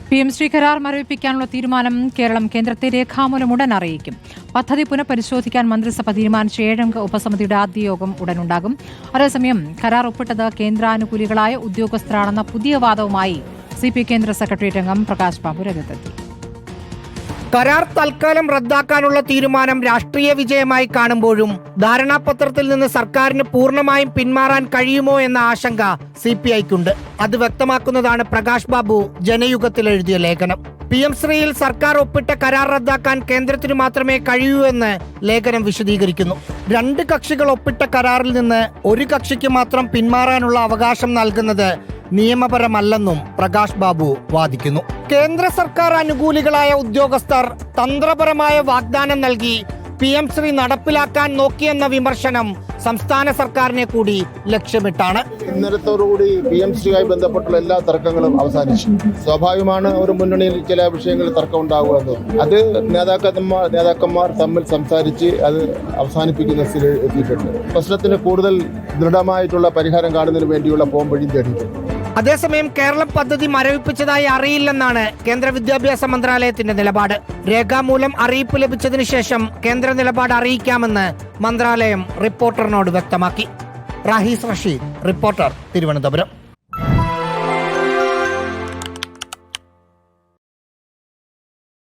PMC കരാർ മരവിപ്പിക്കാനുള്ള തീരുമാനം കേരളം കേന്ദ്രത്തെ രേഖാമൂലം ഉടൻ അറിയിക്കും. പദ്ധതി പുനഃപരിശോധിക്കാൻ മന്ത്രിസഭ തീരുമാനിച്ച 7-അംഗ ഉപസമിതിയുടെ ആദ്യ യോഗം ഉടനുണ്ടാകും. അതേസമയം കരാർ ഒപ്പിട്ടത് കേന്ദ്രാനുകൂലികളായ ഉദ്യോഗസ്ഥരാണെന്ന പുതിയ വാദവുമായി CPI കേന്ദ്ര സെക്രട്ടേറിയറ്റ് അംഗം പ്രകാശ് ബാബു രംഗത്തെത്തി. കരാർ തൽക്കാലം റദ്ദാക്കാനുള്ള തീരുമാനം രാഷ്ട്രീയ വിജയമായി കാണുമ്പോഴും ധാരണാപത്രത്തിൽ നിന്ന് സർക്കാരിന് പൂർണ്ണമായും പിന്മാറാൻ കഴിയുമോ എന്ന ആശങ്ക CPIക്കുണ്ട്. അത് വ്യക്തമാക്കുന്നതാണ് പ്രകാശ് ബാബു ജനയുഗത്തിൽ എഴുതിയ ലേഖനം. PMശ്രീയിൽ സർക്കാർ ഒപ്പിട്ട കരാർ റദ്ദാക്കാൻ കേന്ദ്രത്തിന് മാത്രമേ കഴിയൂ എന്ന് ലേഖനം വിശദീകരിക്കുന്നു. 2 കക്ഷികൾ ഒപ്പിട്ട കരാറിൽ നിന്ന് ഒരു കക്ഷിക്ക് മാത്രം പിന്മാറാനുള്ള അവകാശം നൽകുന്നത് നിയമപരമല്ലെന്നും പ്രകാശ് ബാബു വാദിക്കുന്നു. കേന്ദ്ര സർക്കാർ അനുകൂലികളായ ഉദ്യോഗസ്ഥർ തന്ത്രപരമായ വാഗ്ദാനം നൽകി PMശ്രീ നടപ്പിലാക്കാൻ നോക്കിയെന്ന വിമർശനം സംസ്ഥാന സർക്കാരിനെ കൂടി ലക്ഷ്യമിട്ടാണ്. ഇന്നലത്തോടുകൂടി PMശ്രീയുമായി ബന്ധപ്പെട്ടുള്ള എല്ലാ തർക്കങ്ങളും അവസാനിച്ചു. സ്വാഭാവികമാണ് ഒരു മുന്നണിയിൽ ചില വിഷയങ്ങളിൽ തർക്കം ഉണ്ടാകുമെന്ന്. അത് നേതാക്കന്മാർ തമ്മിൽ സംസാരിച്ച് അത് അവസാനിപ്പിക്കുന്ന സ്ഥിതി എത്തിയിട്ടുണ്ട്. പ്രശ്നത്തിന് കൂടുതൽ ദൃഢമായിട്ടുള്ള പരിഹാരം കാണുന്നതിന് വേണ്ടിയുള്ള പോംവഴി തേടിയിട്ടുണ്ട്. അതേസമയം കേരളം പദ്ധതി മരവിപ്പിച്ചതായി അറിയില്ലെന്നാണ് കേന്ദ്ര വിദ്യാഭ്യാസ മന്ത്രാലയത്തിന്റെ നിലപാട്. രേഖാമൂലം അറിയിപ്പ് ലഭിച്ചതിനു ശേഷം കേന്ദ്ര നിലപാട് അറിയിക്കാമെന്ന് മന്ത്രാലയം റിപ്പോർട്ടറിനോട് വ്യക്തമാക്കി. റാഹീസ് റഷീദ്, റിപ്പോർട്ടർ, തിരുവനന്തപുരം.